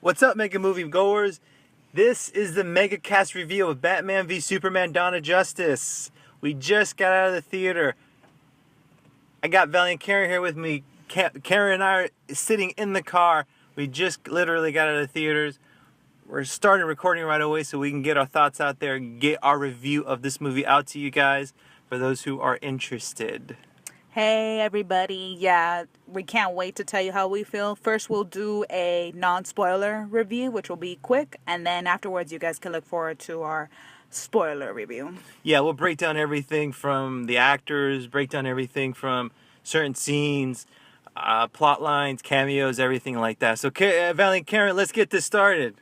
What's up, Mega Movie Goers? This is the Megacast review of Batman v Superman: Dawn of Justice. We just got out of the theater. I got Valiant Karen here with me. Karen and I are sitting in the car. We just literally got out of the theaters. We're starting recording right away so we can get our thoughts out there and get our review of this movie out to you guys for those who are interested. Hey everybody, yeah, we can't wait to tell you how we feel. First we'll do a non-spoiler review, which will be quick, and then afterwards you guys can look forward to our spoiler review. Yeah, we'll break down everything from the actors, break down everything from certain scenes, plot lines, cameos, everything like that. So Valiant Karen, let's get this started.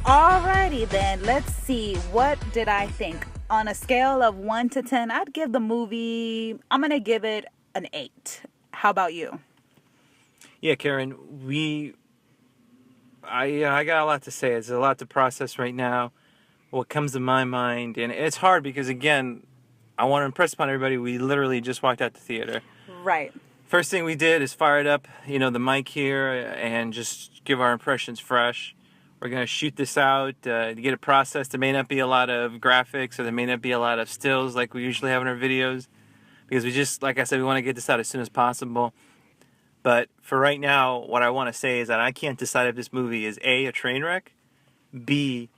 Alrighty then, let's see, what did I think? On a scale of 1 to 10, I'd give the movie, I'm going to give it an 8. How about you? Yeah, Karen, I got a lot to say. It's a lot to process right now. What comes to my mind, and it's hard because, again, I want to impress upon everybody, we literally just walked out the theater. Right. First thing we did is fired up, the mic here and just give our impressions fresh. We're going to shoot this out to get it processed. There may not be a lot of graphics or there may not be a lot of stills like we usually have in our videos because we just, like I said, we want to get this out as soon as possible. But for right now, what I want to say is that I can't decide if this movie is A, a train wreck, B,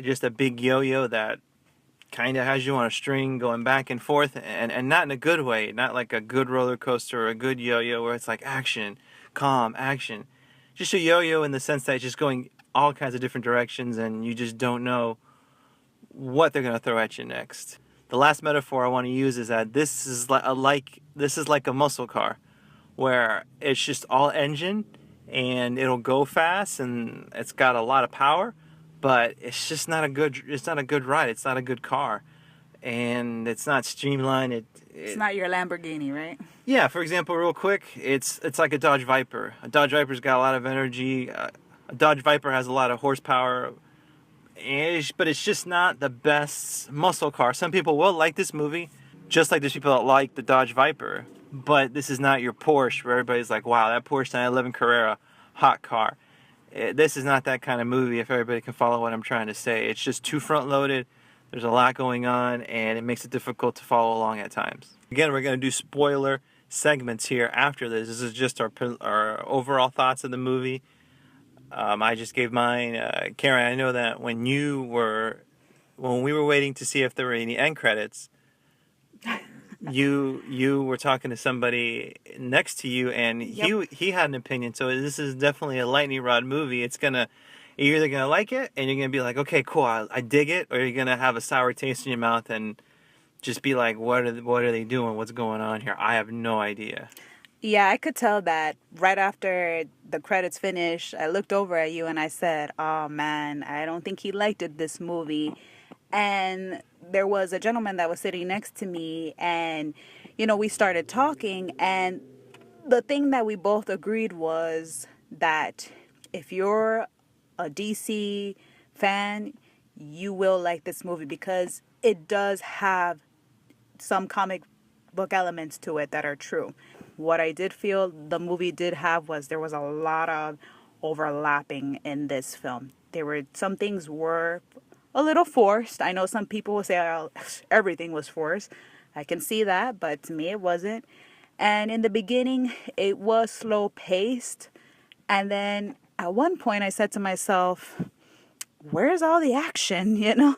just a big yo-yo that kind of has you on a string going back and forth, and not in a good way, not like a good roller coaster or a good yo-yo where it's like action, calm, action. Just a yo-yo in the sense that it's just going all kinds of different directions and you just don't know what they're going to throw at you next. The last metaphor I want to use is that this is like a muscle car where it's just all engine and it'll go fast and it's got a lot of power, but it's just not a good ride. It's not a good car and it's not streamlined. It's not your Lamborghini, right? Yeah, for example, real quick, it's like a Dodge Viper. A Dodge Viper's got a lot of energy. A Dodge Viper has a lot of horsepower, but it's just not the best muscle car. Some people will like this movie, just like there's people that like the Dodge Viper, but this is not your Porsche where everybody's like, wow, that Porsche 911 Carrera, hot car. This is not that kind of movie, if everybody can follow what I'm trying to say. It's just too front-loaded. There's a lot going on, and it makes it difficult to follow along at times. Again, we're going to do spoiler segments here after this. This is just our overall thoughts of the movie. I just gave mine. Karen, I know that when we were waiting to see if there were any end credits, you were talking to somebody next to you, and he had an opinion. So this is definitely a lightning rod movie. You're either gonna like it and you're gonna be like, okay, cool, I dig it, or you're gonna have a sour taste in your mouth and just be like, what are they doing? What's going on here? I have no idea. Yeah, I could tell that right after the credits finished, I looked over at you and I said, oh man, I don't think he liked this movie. And there was a gentleman that was sitting next to me and, we started talking, and the thing that we both agreed was that if you're a DC fan, you will like this movie because it does have some comic book elements to it that are true. What I did feel the movie did have was there was a lot of overlapping in this film. Some things were a little forced. I know some people will say everything was forced. I can see that, but to me it wasn't. And in the beginning, it was slow paced. And then at one point I said to myself, where's all the action,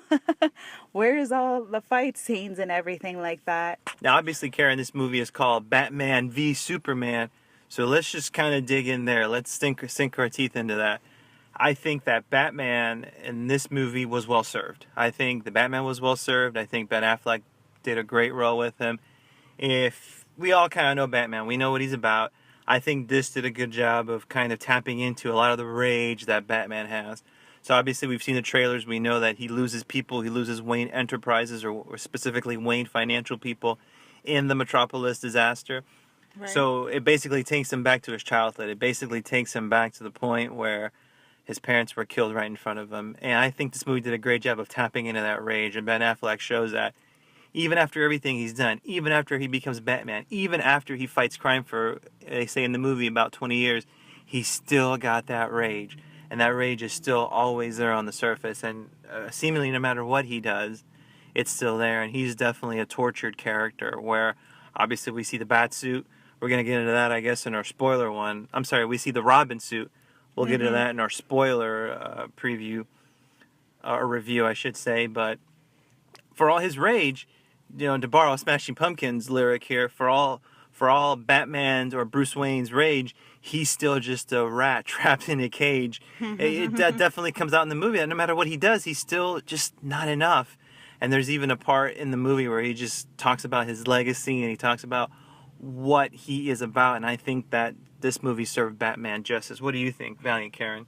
Where's all the fight scenes and everything like that? Now, obviously, Karen, this movie is called Batman v Superman, so let's just kind of dig in there. Let's sink our teeth into that. I think that Batman in this movie was well served. I think the Batman was well served. I think Ben Affleck did a great role with him. If we all kind of know Batman, we know what he's about. I think this did a good job of kind of tapping into a lot of the rage that Batman has. So obviously we've seen the trailers. We know that he loses people. He loses Wayne Enterprises, or specifically Wayne financial people, in the Metropolis disaster. Right. So it basically takes him back to his childhood. It basically takes him back to the point where his parents were killed right in front of him. And I think this movie did a great job of tapping into that rage. And Ben Affleck shows that even after everything he's done, even after he becomes Batman, even after he fights crime for, they say in the movie, about 20 years, he's still got that rage. And that rage is still always there on the surface. And seemingly no matter what he does, it's still there. And he's definitely a tortured character where obviously we see the bat suit. We're going to get into that, I guess, in our spoiler one. I'm sorry, we see the Robin suit. We'll get into that in our spoiler preview, or review, I should say. But for all his rage, to borrow Smashing Pumpkins lyric here, for all Batman's or Bruce Wayne's rage, he's still just a rat trapped in a cage. That definitely comes out in the movie. And no matter what he does, he's still just not enough. And there's even a part in the movie where he just talks about his legacy and he talks about what he is about. And I think that this movie served Batman justice. What do you think, Valiant Karen?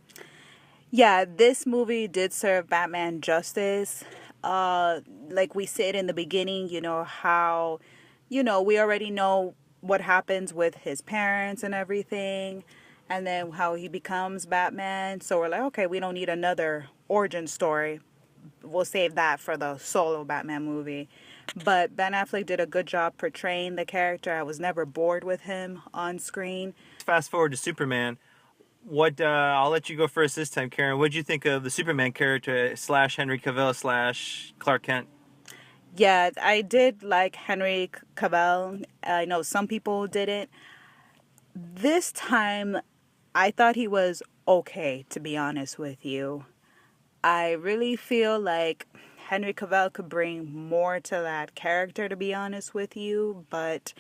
Yeah, this movie did serve Batman justice. Like we said in the beginning, how, we already know what happens with his parents and everything, and then how he becomes Batman. So we're like, okay, we don't need another origin story. We'll save that for the solo Batman movie. But Ben Affleck did a good job portraying the character. I was never bored with him on screen. Fast forward to Superman. I'll let you go first this time, Karen. What did you think of the Superman character slash Henry Cavill slash Clark Kent? Yeah, I did like Henry Cavill. I know some people didn't. This time, I thought he was okay, to be honest with you. I really feel like Henry Cavill could bring more to that character, to be honest with you, but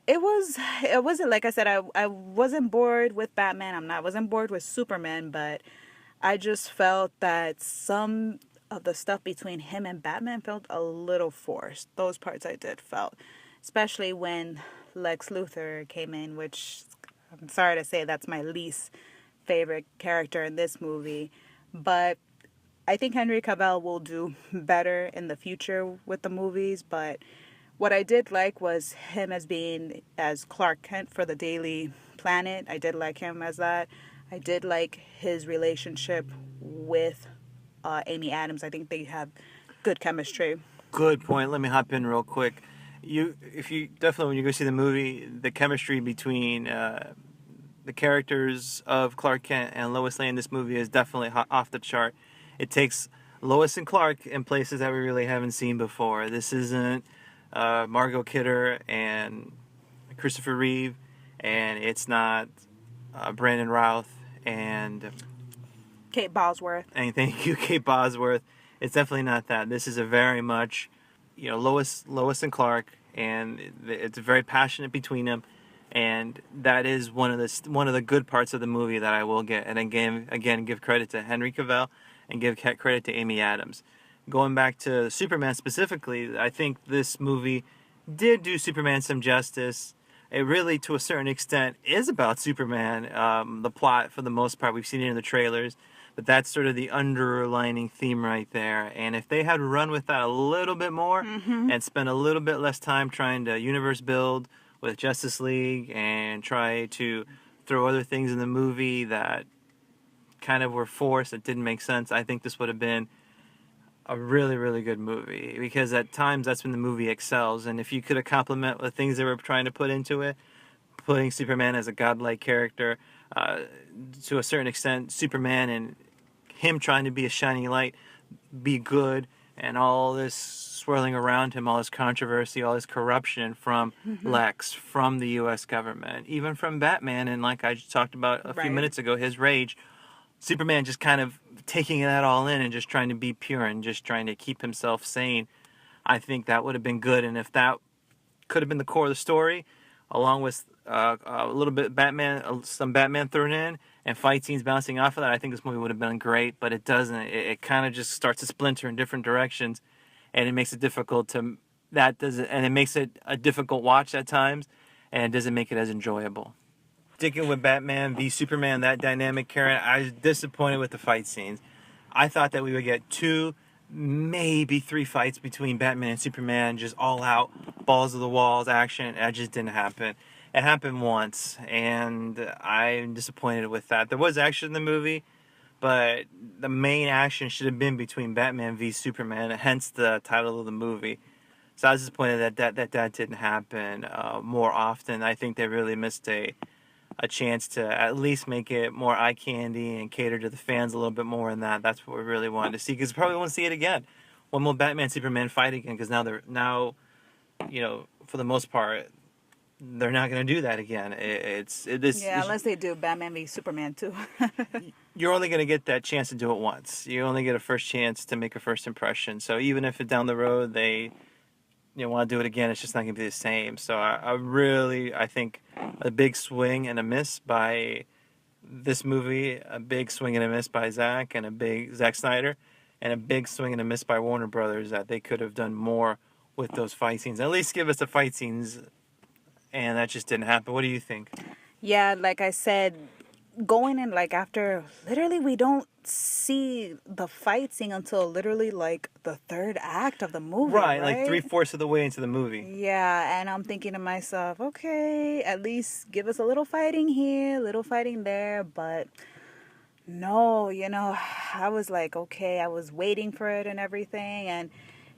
it wasn't, like I said, I wasn't bored with Batman. Wasn't bored with Superman, but I just felt that some of the stuff between him and Batman felt a little forced. Those parts I did felt, especially when Lex Luthor came in, which I'm sorry to say that's my least favorite character in this movie, but I think Henry Cavill will do better in the future with the movies. But what I did like was him as Clark Kent for the Daily Planet. I did like him as that. I did like his relationship with Amy Adams. I think they have good chemistry. Good point. Let me hop in real quick. If you definitely, when you go see the movie, the chemistry between the characters of Clark Kent and Lois Lane in this movie is definitely off the chart. It takes Lois and Clark in places that we really haven't seen before. This isn't Margot Kidder and Christopher Reeve, and it's not Brandon Routh and Kate Bosworth. and thank you, Kate Bosworth. It's definitely not that. This is a very much, Lois and Clark, and it's very passionate between them, and that is one of the good parts of the movie that I will get. And again, give credit to Henry Cavill and give credit to Amy Adams. Going back to Superman specifically, I think this movie did do Superman some justice. It really, to a certain extent, is about Superman. The plot, for the most part, we've seen it in the trailers, but that's sort of the underlining theme right there. And if they had run with that a little bit more and spent a little bit less time trying to universe build with Justice League and try to throw other things in the movie that kind of were forced, that didn't make sense, I think this would have been a really, really good movie, because at times that's when the movie excels. And if you could have complemented the things they were trying to put into it, putting Superman as a godlike character, to a certain extent, Superman and him trying to be a shining light, be good, and all this swirling around him, all this controversy, all this corruption from Lex, from the U.S. government, even from Batman, and like I just talked about a few minutes ago, his rage. Superman just kind of taking that all in and just trying to be pure and just trying to keep himself sane. I think that would have been good, and if that could have been the core of the story, along with a little bit some Batman thrown in, and fight scenes bouncing off of that, I think this movie would have been great. But it doesn't. It kind of just starts to splinter in different directions, and it makes it difficult to and it makes it a difficult watch at times, and it doesn't make it as enjoyable. sticking with Batman v Superman, that dynamic, Karen, I was disappointed with the fight scenes. I thought that we would get 2, maybe 3 fights between Batman and Superman, just all out, balls of the walls action. That just didn't happen. It happened once, and I'm disappointed with that. There was action in the movie, but the main action should have been between Batman v Superman, hence the title of the movie. So I was disappointed that didn't happen more often. I think they really missed a chance to at least make it more eye candy and cater to the fans a little bit more in that. That's what we really wanted to see, because we probably won't see it again. When will Batman Superman fight again? Because now for the most part they're not going to do that again. Yeah, unless they do Batman v Superman too. You're only going to get that chance to do it once. You only get a first chance to make a first impression. So even if down the road they want to do it again, it's just not going to be the same. So I think a big swing and a miss by this movie, a big swing and a miss by Zack Snyder, and a big swing and a miss by Warner Brothers, that they could have done more with those fight scenes. At least give us the fight scenes, and that just didn't happen. What do you think? Yeah, like I said, going in like after, literally we don't see the fight scene until literally like the third act of the movie, Right, right? like 3/4 of the way into the movie. Yeah, and I'm thinking to myself, okay, at least give us a little fighting here, little fighting there, but no, I was like, okay, I was waiting for it and everything, and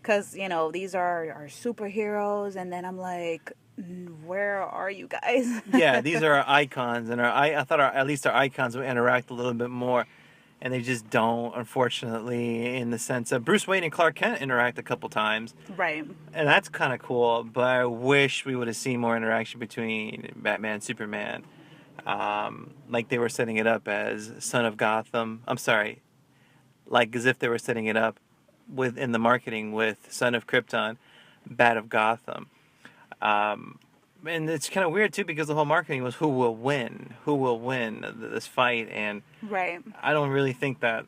because, these are our superheroes, and then I'm like, where are you guys? Yeah, these are our icons, and I thought at least our icons would interact a little bit more, and they just don't, unfortunately, in the sense of Bruce Wayne and Clark Kent interact a couple times. Right. And that's kind of cool, but I wish we would have seen more interaction between Batman and Superman. Like they were setting it up as Son of Gotham. I'm sorry, like as if they were setting it up in the marketing with Son of Krypton, Bat of Gotham. And it's kind of weird too, because the whole marketing was who will win this fight, and Right. I don't really think that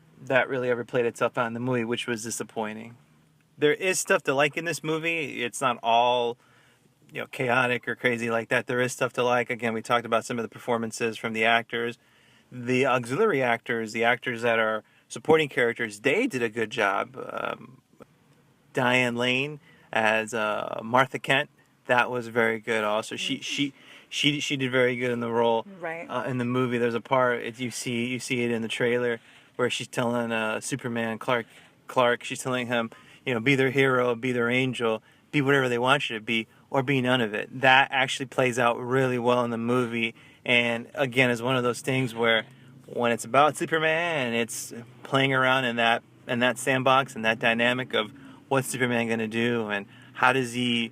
really ever played itself out in the movie, which was disappointing. There is stuff to like in this movie. It's not all chaotic or crazy like that. There is stuff to like. Again, we talked about some of the performances from the actors, the auxiliary actors, the actors that are supporting characters. They did a good job. Diane Lane as Martha Kent, that was very good. Also, she did very good in the role. Right. In the movie, there's a part you see it in the trailer where she's telling Superman Clark, she's telling him, be their hero, be their angel, be whatever they want you to be, or be none of it. That actually plays out really well in the movie, and again, is one of those things where when it's about Superman, it's playing around in that sandbox and that dynamic of what's Superman going to do, and how does he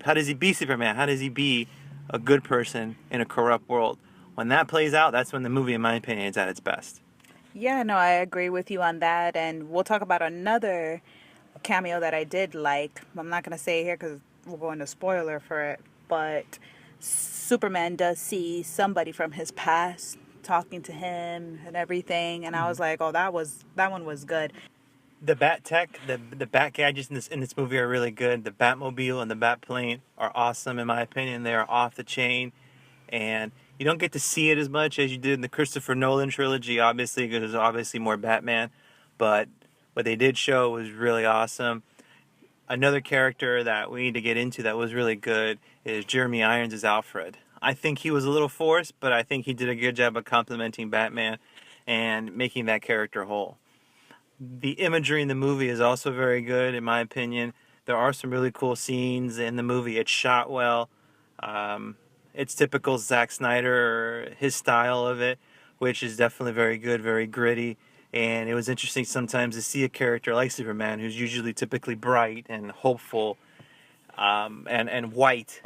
how does he be Superman? How does he be a good person in a corrupt world? When that plays out, that's when the movie, in my opinion, is at its best. Yeah, no, I agree with you on that. And we'll talk about another cameo that I did like. I'm not going to say it here because we're going to spoiler for it. But Superman does see somebody from his past talking to him and everything. And I was like, oh, that one was good. The Bat tech, the Bat gadgets in this movie are really good. The Batmobile and the Batplane are awesome, in my opinion. They are off the chain. And you don't get to see it as much as you did in the Christopher Nolan trilogy, obviously, because there's obviously more Batman. But what they did show was really awesome. Another character that we need to get into that was really good is Jeremy Irons as Alfred. I think he was a little forced, but I think he did a good job of complementing Batman and making that character whole. The imagery in the movie is also very good, in my opinion. There are some really cool scenes in the movie. It's shot well. It's typical Zack Snyder, his style of it, which is definitely very good, very gritty. And it was interesting sometimes to see a character like Superman, who's usually typically bright and hopeful and white,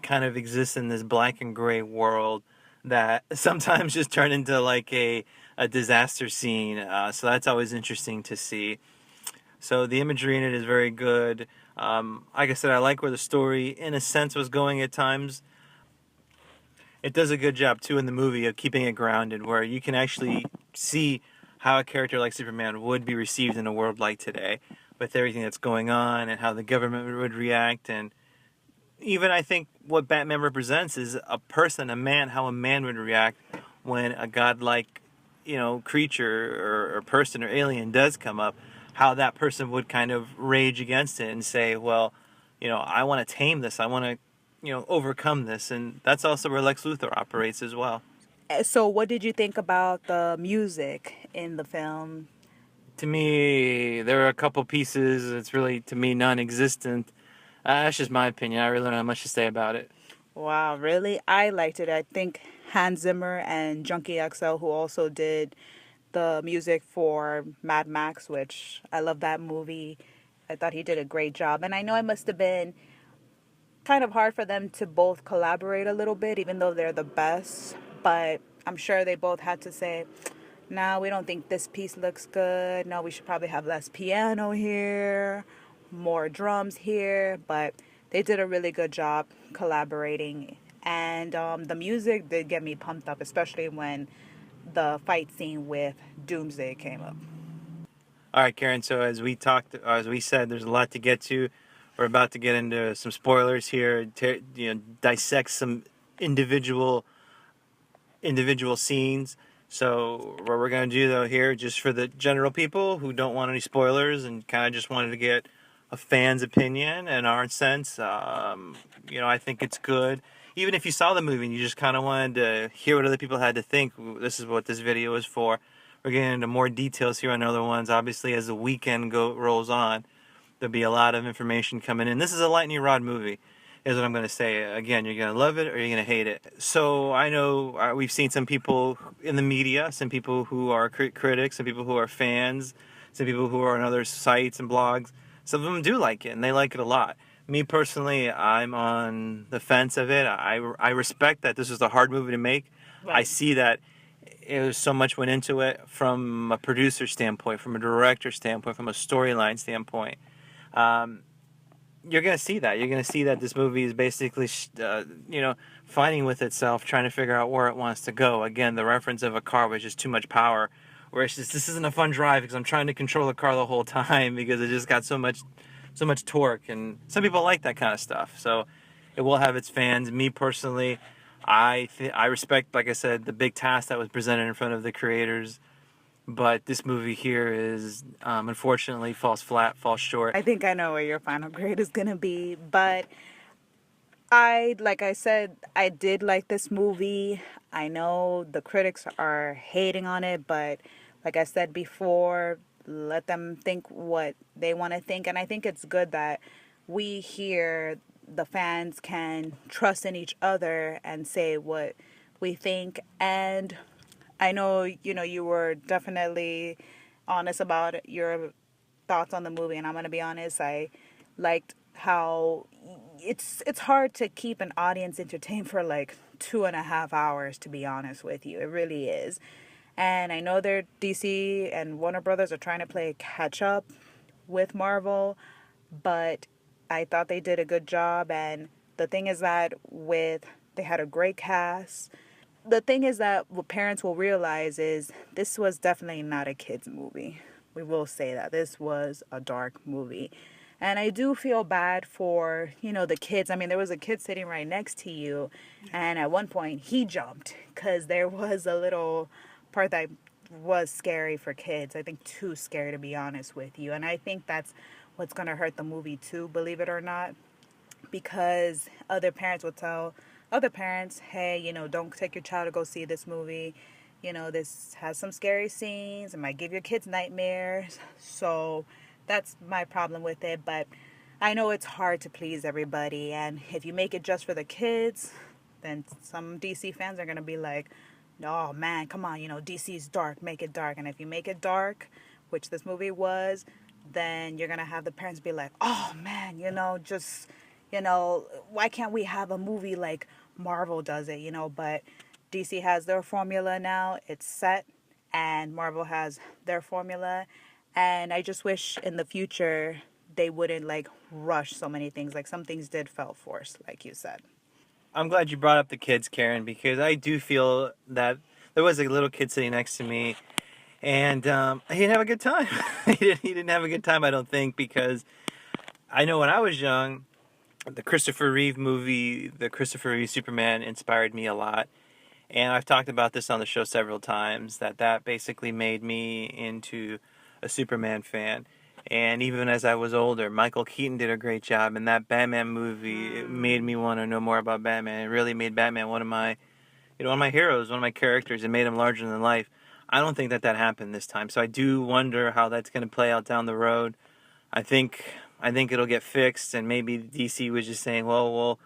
kind of exists in this black and gray world that sometimes just turn into like a disaster scene. So that's always interesting to see. So the imagery in it is very good. Like I said, I like where the story, in a sense, was going at times. It does a good job, too, in the movie of keeping it grounded, where you can actually see how a character like Superman would be received in a world like today, with everything that's going on and how the government would react. And even, I think, what Batman represents is a person, a man, how a man would react when a godlike, creature or person or alien does come up, how that person would kind of rage against it and say, well, I want to tame this. I want to, overcome this. And that's also where Lex Luthor operates as well. So, what did you think about the music in the film? To me, there are a couple pieces. It's really, to me, non-existent. That's just my opinion. I really don't have much to say about it. Wow, really? I liked it. I think Hans Zimmer and Junkie XL, who also did the music for Mad Max, which I love that movie. I thought he did a great job. And I know it must have been kind of hard for them to both collaborate a little bit, even though they're the best. But I'm sure they both had to say, no, we don't think this piece looks good. No, we should probably have less piano here, more drums here. But they did a really good job collaborating. And the music did get me pumped up, especially when the fight scene with Doomsday came up. All right, Karen. So as we said, there's a lot to get to. We're about to get into some spoilers here. Dissect some individual scenes. So what we're gonna do though here, just for the general people who don't want any spoilers and kind of just wanted to get a fan's opinion and our sense, I think it's good. Even if you saw the movie and you just kind of wanted to hear what other people had to think, this is what this video is for. We're getting into more details here on other ones. Obviously, as the weekend rolls on, there'll be a lot of information coming in. This is a lightning rod movie, is what I'm going to say. Again, you're going to love it or you're going to hate it. So I know we've seen some people in the media, some people who are critics, some people who are fans, some people who are on other sites and blogs. Some of them do like it, and they like it a lot. Me personally, I'm on the fence of it. I respect that this was a hard movie to make. Right. I see that it was so much went into it from a producer standpoint, from a director standpoint, from a storyline standpoint. You're going to see that. You're going to see that this movie is basically, fighting with itself, trying to figure out where it wants to go. Again, the reference of a car was just too much power, where it's just, this isn't a fun drive because I'm trying to control the car the whole time because it just got so much torque. And some people like that kind of stuff. So it will have its fans. Me personally, I respect, like I said, the big task that was presented in front of the creators. But this movie here is, unfortunately, falls flat, falls short. I think I know where your final grade is going to be. But like I said, I did like this movie. I know the critics are hating on it, but like I said before, let them think what they want to think. And I think it's good that we here, the fans, can trust in each other and say what we think. And I know, you were definitely honest about your thoughts on the movie, and I'm going to be honest, I liked how it's hard to keep an audience entertained for like 2.5 hours, to be honest with you. It really is. And I know they're DC and Warner Brothers are trying to play catch up with Marvel, but I thought they did a good job. And the thing is that they had a great cast. The thing is that what parents will realize is this was definitely not a kid's movie. We will say that. This was a dark movie. And I do feel bad for, the kids. I mean, there was a kid sitting right next to you, and at one point he jumped because there was a little part that was scary for kids. I think too scary, to be honest with you. And I think that's what's going to hurt the movie too, believe it or not, because other parents will tell other parents, hey, don't take your child to go see this movie. This has some scary scenes. It might give your kids nightmares. So that's my problem with it. But I know it's hard to please everybody. And if you make it just for the kids, then some DC fans are going to be like, oh, man, come on, DC's dark. Make it dark. And if you make it dark, which this movie was, then you're going to have the parents be like, oh, man, why can't we have a movie like Marvel does it, but DC has their formula now. It's set, and Marvel has their formula. And I just wish in the future they wouldn't rush so many things. Like some things did felt forced, like you said. I'm glad you brought up the kids, Karen, because I do feel that there was a little kid sitting next to me, and he didn't have a good time. He didn't have a good time, I don't think, because I know when I was young, the Christopher Reeve movie, the Christopher Reeve Superman, inspired me a lot. And I've talked about this on the show several times, that basically made me into a Superman fan. And even as I was older, Michael Keaton did a great job. And that Batman movie, it made me want to know more about Batman. It really made Batman one of my, one of my heroes, one of my characters. It made him larger than life. I don't think that happened this time. So I do wonder how that's going to play out down the road. I think it'll get fixed, and maybe DC was just saying, well, we'll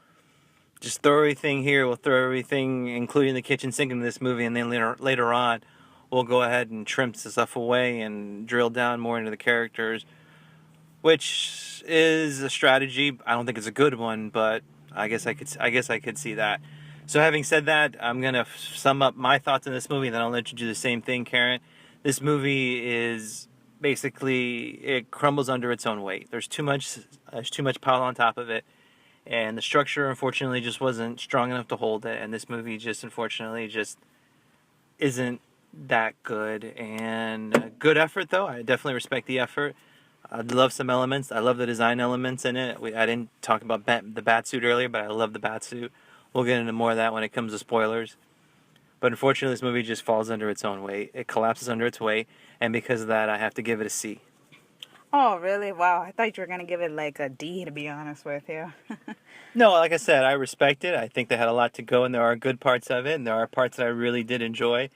just throw everything here. We'll throw everything, including the kitchen sink, into this movie, and then later on, we'll go ahead and trim some stuff away and drill down more into the characters, which is a strategy. I don't think it's a good one, but I guess I could see that. So having said that, I'm gonna sum up my thoughts on this movie, and then I'll let you do the same thing, Karen. This movie is basically, it crumbles under its own weight. There's too much pile on top of it, and the structure unfortunately just wasn't strong enough to hold it. And this movie just unfortunately just isn't that good. And good effort though. I definitely respect the effort. I love some elements. I love the design elements in it. I didn't talk about the Batsuit earlier, but I love the Batsuit. We'll get into more of that when it comes to spoilers. But unfortunately, this movie just falls under its own weight. It collapses under its weight, and because of that, I have to give it a C. Oh, really? Wow. I thought you were going to give it like a D, to be honest with you. No, like I said, I respect it. I think they had a lot to go, and there are good parts of it, and there are parts that I really did enjoy.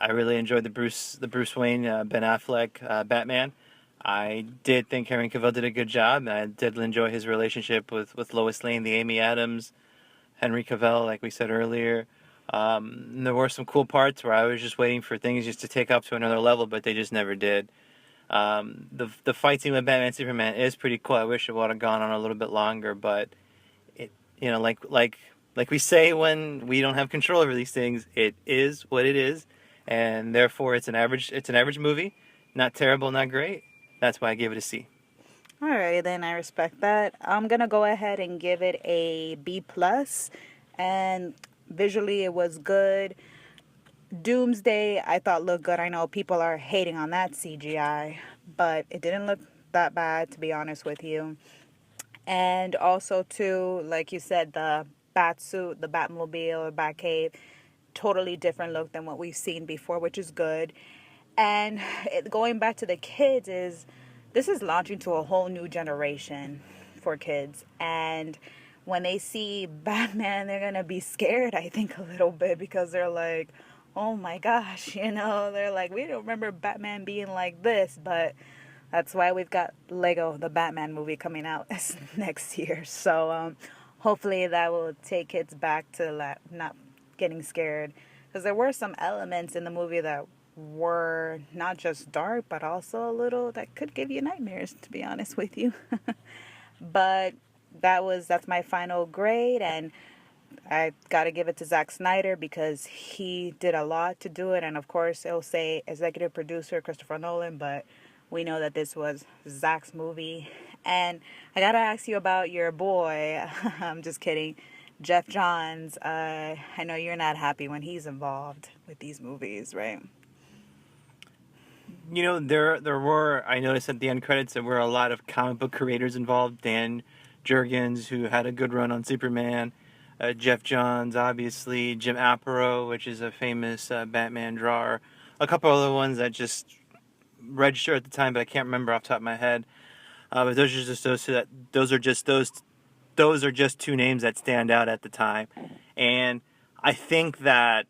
I really enjoyed the Bruce Wayne, Ben Affleck Batman. I did think Henry Cavill did a good job. I did enjoy his relationship with Lois Lane, the Amy Adams, Henry Cavill, like we said earlier. There were some cool parts where I was just waiting for things just to take up to another level, but they just never did. The fight scene with Batman and Superman is pretty cool. I wish it would have gone on a little bit longer, but it, like we say when we don't have control over these things, it is what it is, and therefore it's an average movie, not terrible, not great. That's why I gave it a C. Alrighty then, I respect that. I'm gonna go ahead and give it a B plus, and visually it was good. Doomsday I thought looked good. I know people are hating on that CGI, but it didn't look that bad, to be honest with you. And also too, like you said, the Batsuit, the Batmobile, or Batcave, totally different look than what we've seen before, which is good. And going back to the kids, this is launching to a whole new generation for kids. And when they see Batman, they're going to be scared, I think, a little bit, because they're like, oh my gosh, they're like, we don't remember Batman being like this. But that's why we've got Lego, the Batman movie, coming out next year. So hopefully that will take kids back to not getting scared. Because there were some elements in the movie that were not just dark, but also a little that could give you nightmares, to be honest with you. But that's my final grade, and I gotta give it to Zack Snyder because he did a lot to do it. And of course it'll say executive producer Christopher Nolan, but we know that this was Zack's movie. And I gotta ask you about your boy. I'm just kidding, Jeff Johns. I know you're not happy when he's involved with these movies, right? There were, I noticed at the end credits, there were a lot of comic book creators involved. Dan Jurgens, who had a good run on Superman. Jeff Johns, obviously. Jim Aparo, which is a famous Batman drawer. A couple other ones that just registered at the time, but I can't remember off the top of my head. But those are just two names that stand out at the time. And I think that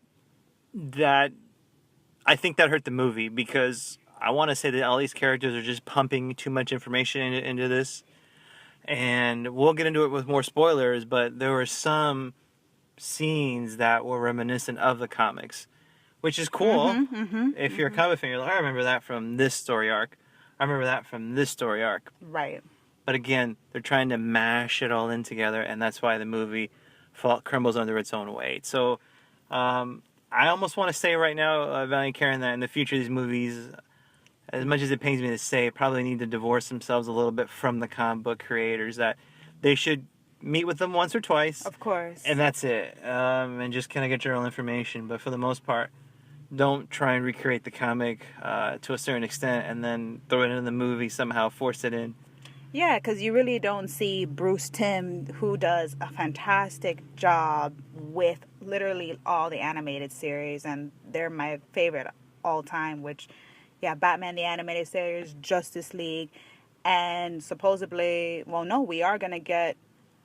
hurt the movie, because I want to say that all these characters are just pumping too much information into this. And we'll get into it with more spoilers, but there were some scenes that were reminiscent of the comics, which is cool. If you're a comic fan, you're like, I remember that from this story arc. I remember that from this story arc. Right. But again, they're trying to mash it all in together, and that's why the movie crumbles under its own weight. So, I almost want to say right now, Valiant Karen, that in the future these movies, as much as it pains me to say, probably need to divorce themselves a little bit from the comic book creators. That they should meet with them once or twice. Of course. And that's it. And just kind of get your own information. But for the most part, don't try and recreate the comic to a certain extent and then throw it into the movie, somehow force it in. Yeah, because you really don't see Bruce Timm, who does a fantastic job with literally all the animated series, and they're my favorite all time. Which, yeah, Batman the animated series, Justice League, and supposedly, well, no, we are gonna get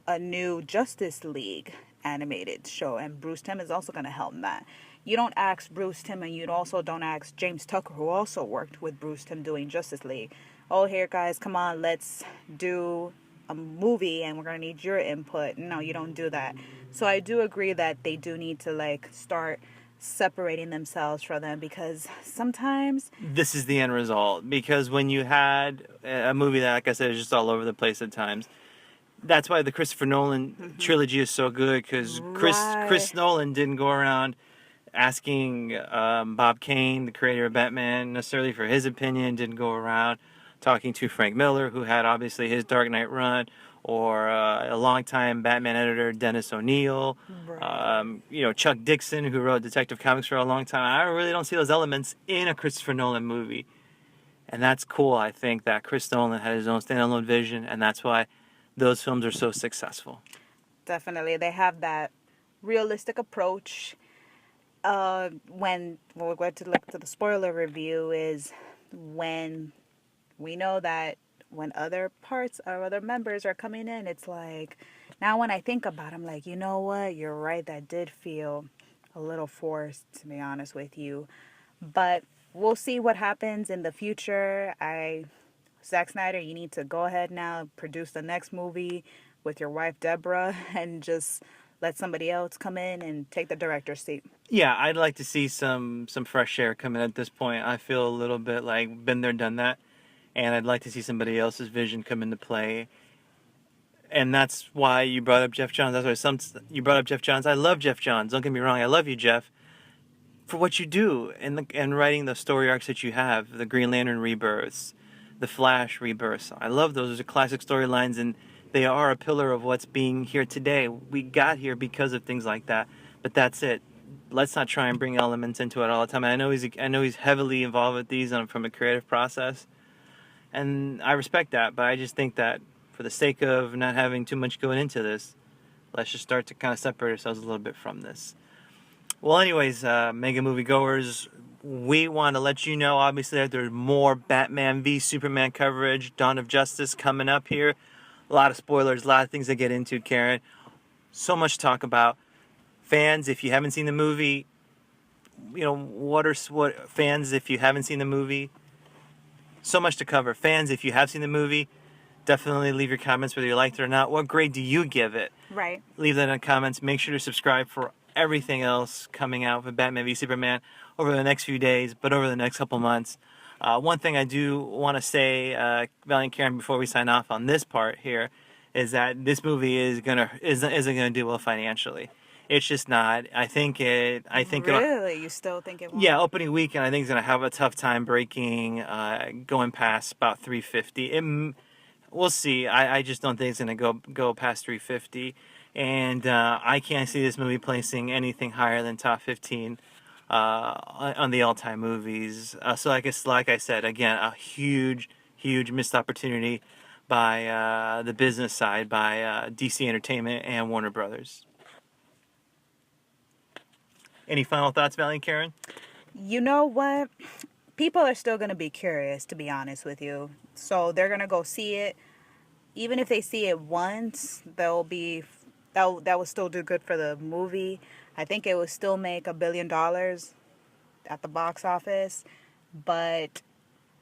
a new Justice League animated show, and Bruce Timm is also gonna helm that. You don't ask Bruce Timm, and you also don't ask James Tucker, who also worked with Bruce Timm doing Justice League. Oh, here, guys, come on, let's do a movie, and we're gonna need your input. No, you don't do that. So I do agree that they do need to like start separating themselves from them, because sometimes, This is the end result, because when you had a movie that, like I said, is just all over the place at times. That's why the Christopher Nolan trilogy is so good, because right, Chris Nolan didn't go around asking Bob Kane, the creator of Batman, necessarily for his opinion. Didn't go around talking to Frank Miller, who had obviously his Dark Knight run, or a longtime Batman editor, Dennis O'Neil. right. Chuck Dixon, who wrote Detective Comics for a long time. I really don't see those elements in a Christopher Nolan movie. And that's cool. I think that Chris Nolan had his own standalone vision, and that's why those films are so successful. Definitely, they have that realistic approach. When we're going to look to the spoiler review is when we know that when other parts or other members are coming in, it's like, now when I think about it, I'm like, you know what, you're right, that did feel a little forced, to be honest with you. But we'll see what happens in the future. Zack Snyder, you need to go ahead now, produce the next movie with your wife Deborah, and just let somebody else come in and take the director's seat. Yeah, I'd like to see some fresh air come in at this point. I feel a little bit like been there, done that, and I'd like to see somebody else's vision come into play. And that's why you brought up Jeff Johns. That's why you brought up Jeff Johns. I love Jeff Johns. Don't get me wrong. I love you, Jeff, for what you do and writing the story arcs that you have, the Green Lantern rebirths, the Flash rebirths. I love those. Those are classic storylines, and they are a pillar of what's being here today. We got here because of things like that, but that's it. Let's not try and bring elements into it all the time. And I know he's heavily involved with these from a creative process, and I respect that. But I just think that for the sake of not having too much going into this, let's just start to kind of separate ourselves a little bit from this. Well, anyways, mega movie goers, we want to let you know, obviously, that there's more Batman v Superman coverage, Dawn of Justice coming up here. A lot of spoilers, a lot of things to get into, Karen. So much to talk about. Fans, if you haven't seen the movie, what fans, if you haven't seen the movie, so much to cover. Fans, if you have seen the movie, definitely leave your comments whether you liked it or not. What grade do you give it? Right. Leave that in the comments. Make sure to subscribe for everything else coming out with Batman v Superman over the next few days, but over the next couple months. One thing I do want to say, Valiant Karen, before we sign off on this part here, is that this movie isn't gonna do well financially. It's just not. It'll. Really? You still think it won't? Yeah, opening weekend, I think it's gonna have a tough time breaking, going past about 350. We'll see. I just don't think it's gonna go past 350, and I can't see this movie placing anything higher than top 15 on the all-time movies. So like I said, again, a huge missed opportunity by the business side, by DC Entertainment and Warner Brothers. Any final thoughts, Valiant Karen? You know what? People are still going to be curious, to be honest with you. So they're going to go see it. Even if they see it once, that will still do good for the movie. I think it will still make $1 billion at the box office. But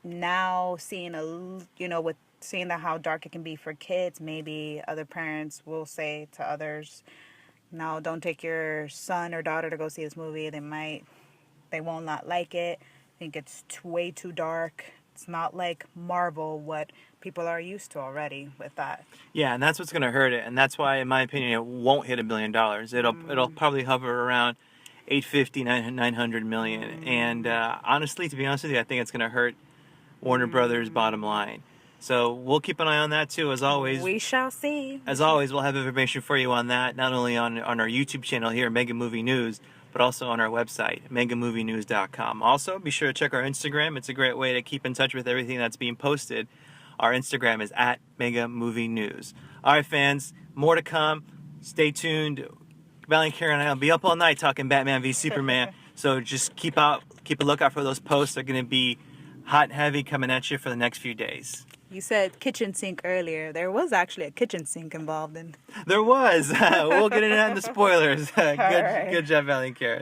now with seeing how dark it can be for kids, maybe other parents will say to others, no, don't take your son or daughter to go see this movie. They won't not like it. I think it's way too dark. It's not like Marvel, what people are used to already with that. Yeah, and that's what's going to hurt it, and that's why, in my opinion, it won't hit $1 billion. It'll probably hover around 850, 900 million. And honestly, to be honest with you, I think it's going to hurt Warner Brothers' bottom line. So we'll keep an eye on that too, as always. We shall see. As always, we'll have information for you on that, not only on our YouTube channel here, Mega Movie News, but also on our website, megamovienews.com. Also, be sure to check our Instagram. It's a great way to keep in touch with everything that's being posted Our Instagram is at Mega Movie News. All right, fans, more to come. Stay tuned. Valiant Karen and I will be up all night talking Batman v Superman. So just keep a lookout for those posts. They're going to be hot and heavy coming at you for the next few days. You said kitchen sink earlier. There was actually a kitchen sink involved in. There was. We'll get into that in the spoilers. Good job, Valiant Karen.